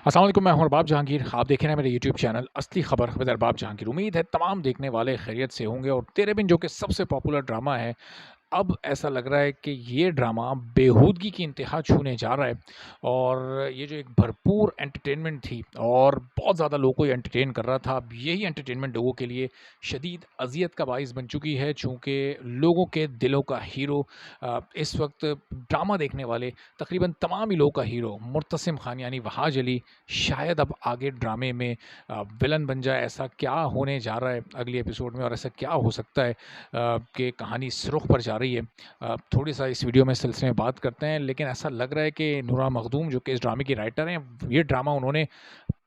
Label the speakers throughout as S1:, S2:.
S1: अस्सलाम वालेकुम, मैं हूं अरबाब जहांगीर। आप देख रहे हैं मेरे यूट्यूब चैनल असली खबर विद अरबाब जहांगीर। उम्मीद है तमाम देखने वाले खैरियत से होंगे। और तेरे बिन जो कि सबसे पॉपुलर ड्रामा है, अब ऐसा लग रहा है कि ये ड्रामा बेहूदगी की इंतहा छूने जा रहा है। और ये जो एक भरपूर एंटरटेनमेंट थी और बहुत ज़्यादा लोगों को ये एंटरटेन कर रहा था, अब यही एंटरटेनमेंट लोगों के लिए शदीद अजियत का बाइस बन चुकी है। चूँकि लोगों के दिलों का हीरो इस वक्त ड्रामा देखने वाले तकरीबन तमाम ही लोगों का हीरो मुर्तसिम खान यानी वहाज अली शायद अब आगे ड्रामे में विलन बन जाए। ऐसा क्या होने जा रहा है अगले एपिसोड में और ऐसा क्या हो सकता है कि कहानी इस रुख पर जा रही है। थोड़ी सा इस वीडियो में सिलसिले में बात करते हैं। लेकिन ऐसा लग रहा है कि नूरा मखदूम जो कि इस ड्रामे की राइटर हैं, ये ड्रामा उन्होंने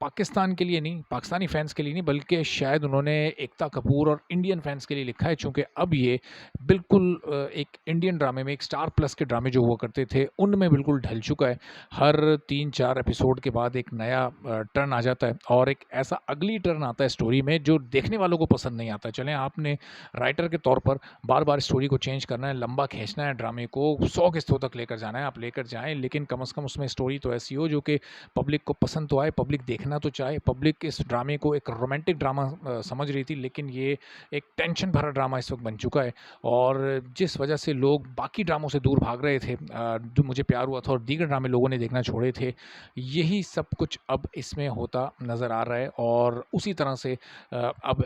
S1: पाकिस्तान के लिए नहीं, पाकिस्तानी फैंस के लिए नहीं, बल्कि शायद उन्होंने एकता कपूर और इंडियन फैंस के लिए लिखा है। चूँकि अब ये बिल्कुल एक इंडियन ड्रामे में, एक स्टार प्लस के ड्रामे जो हुआ करते थे, उनमें बिल्कुल ढल चुका है। हर 3-4 एपिसोड के बाद एक नया टर्न आ जाता है और एक ऐसा अगली टर्न आता है स्टोरी में जो देखने वालों को पसंद नहीं आता। चलें, आपने राइटर के तौर पर बार-बार स्टोरी को चेंज करना है, लंबा खींचना है ड्रामे को, 100 किस्तों तक लेकर जाना है, आप लेकर जाएँ, लेकिन कम से कम उसमें स्टोरी तो ऐसी हो जो कि पब्लिक को पसंद तो आए, पब्लिक देखना तो चाहे। पब्लिक इस ड्रामे को एक रोमांटिक ड्रामा समझ रही थी, लेकिन ये एक टेंशन भरा ड्रामा इस वक्त बन चुका है। और जिस वजह से लोग बाकी ड्रामों से दूर भाग रहे थे, जो मुझे प्यार हुआ था और दीगर ड्रामे लोगों ने देखना छोड़े थे, यही सब कुछ अब इसमें होता नज़र आ रहा है। और उसी तरह से अब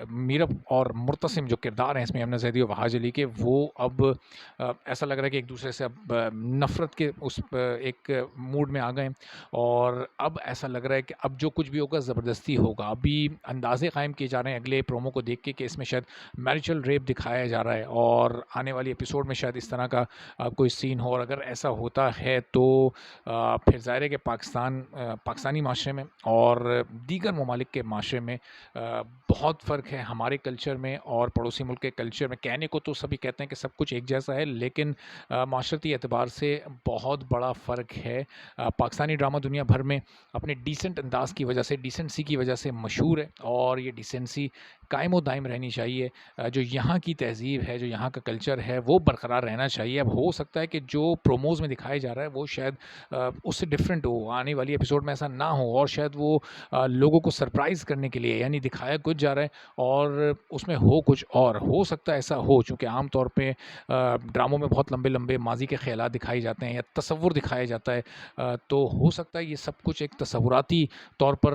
S1: मीरब और मुर्तसिम जो किरदार हैं इसमें, यमुना ज़ैदी और वहाज अली के, वो अब ऐसा लग रहा है कि एक दूसरे से अब नफ़रत के उस एक मूड में आ गए हैं। और अब ऐसा लग रहा है कि अब जो कुछ भी होगा ज़बरदस्ती होगा। अभी अंदाज़े क़ायम किए जा रहे हैं अगले प्रोमो को देख के कि इसमें शायद मैरिटल रेप दिखाया जा रहा है और आने वाली एपिसोड में शायद इस तरह का कोई सीन हो। और अगर ऐसा होता है तो फिर ज़ाहिर है कि पाकिस्तानी माशरे में और दीगर ममालिक के माशरे में बहुत फ़र्क है हमारे कल्चर में और पड़ोसी मुल्क के कल्चर में। कहने को तो सभी कहते हैं कि सब कुछ एक जैसा है, लेकिन माशरती एतबार से बहुत बड़ा फ़र्क है। पाकिस्तानी ड्रामा दुनिया भर में अपने डिसेंट अंदाज़ की वजह से, डिसेंसी की वजह से मशहूर है और ये डिसेंसी कायम व दायम रहनी चाहिए। जो यहाँ की तहज़ीब है, जो यहाँ का कल्चर है, वो बरकरार रहना चाहिए। अब हो सकता है कि जो प्रोमोज़ में दिखाया जा रहा है वो शायद उससे डिफरेंट हो, आने वाली एपिसोड में ऐसा ना हो और शायद वो लोगों को सरप्राइज़ करने के लिए, यानी दिखाया कुछ जा रहा है और उसमें हो कुछ और। हो सकता है ऐसा हो, चूँकि आम तौर पे ड्रामों में बहुत लंबे-लंबे माज़ी के ख़यालात दिखाए जाते हैं या तसव्वुर दिखाया जाता है। तो हो सकता है ये सब कुछ एक तसव्वुराती तौर पर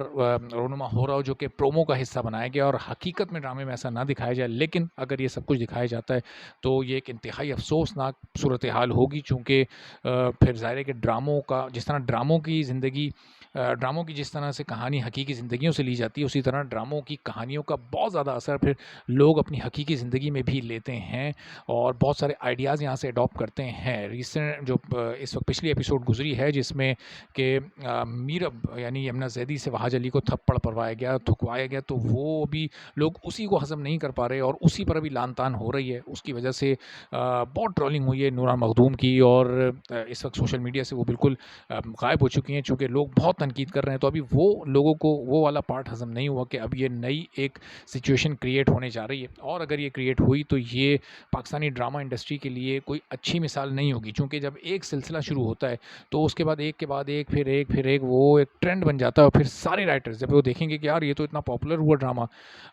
S1: रोनुमा हो रहा हो, जो कि प्रोमो का हिस्सा बनाया गया और हकीकत में ड्रामे में ऐसा ना दिखाया जाए। लेकिन अगर ये सब कुछ दिखाया जाता है तो ये एक इंतहाई अफ़सोसनाक सूरत हाल होगी। चूँकि फिर ज़ाहिर है कि ड्रामों का जिस तरह ड्रामों की ज़िंदगी, ड्रामों की जिस तरह से कहानी हकीकी ज़िंदगियों से ली जाती है, उसी तरह ड्रामों की कहानियों का बहुत ज़्यादा असर फिर लोग अपनी हकीकी ज़िंदगी में भी लेते हैं और बहुत सारे आइडियाज़ यहाँ से अडॉप्ट करते हैं। रिसेंट जो इस वक्त पिछली एपिसोड गुजरी है जिसमें कि मीरब यानी यमुना ज़ैदी से वहाज अली को थप्पड़ पड़वाया गया, थुकवाया गया, तो वो भी लोग उसी को हज़म नहीं कर पा रहे और उसी पर अभी लान-तान हो रही है। उसकी वजह से बहुत ट्रोलिंग हुई है नूरा मखदूम की और इस वक्त सोशल मीडिया से वो बिल्कुल गायब हो चुकी हैं। चूँकि लोग बहुत तनकीद कर रहे हैं, तो अभी वो लोगों को वो वाला पार्ट हज़म नहीं हुआ कि अब ये नई एक सिचुएशन क्रिएट होने जा रही है। और अगर ये क्रिएट हुई तो ये पाकिस्तानी ड्रामा इंडस्ट्री के लिए कोई अच्छी मिसाल नहीं होगी। चूँकि जब एक सिलसिला शुरू होता है तो उसके बाद एक के बाद एक, फिर एक, वो एक ट्रेंड बन जाता है और फिर सारे राइटर्स जब वो देखेंगे कि यार ये तो इतना पॉपुलर हुआ ड्रामा,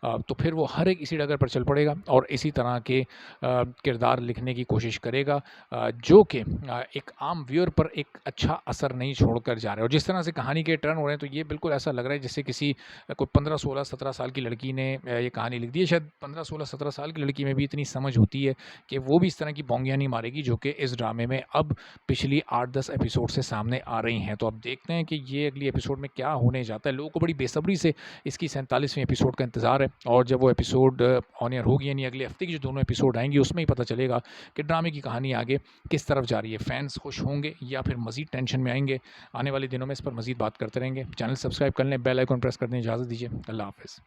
S1: तो फिर वो हर एक इसी डगर पर चल पड़ेगा और इसी तरह के किरदार लिखने की कोशिश करेगा, जो कि एक आम व्यूअर पर एक अच्छा असर नहीं छोड़कर जा रहे हैं। और जिस तरह से कहानी के टर्न हो रहे हैं, तो ये बिल्कुल ऐसा लग रहा है जैसे किसी कोई 15, 16, 17 साल की लड़की ने ये कहानी लिख दी है। शायद 15, 16, 17 साल की लड़की में भी इतनी समझ होती है कि वो भी इस तरह की बोंगियाँ नहीं मारेगी जो कि इस ड्रामे में अब पिछली 8-10 एपिसोड से सामने आ रही हैं। तो अब देखते हैं कि ये अगली एपिसोड में क्या होने जाता है। लोगों को बड़ी बेसब्री से इसकी 47वीं एपिसोड का इंतज़ार है और जब वो एपिसोड ऑन एयर होगी, यानी अगले हफ्ते की जो दोनों एपिसोड आएँगी, उसमें ही पता चलेगा कि ड्रामे की कहानी आगे किस तरफ जा रही है। फैन्स खुश होंगे या फिर मज़ीद टेंशन में आएँगे। आने वाले दिनों में इस पर मज़ीद बात करते रहेंगे। चैनल सब्सक्राइब कर लें, बेल आइकन प्रेस कर दें। इजाज़त दीजिए। अल्लाह हाफ़िज़।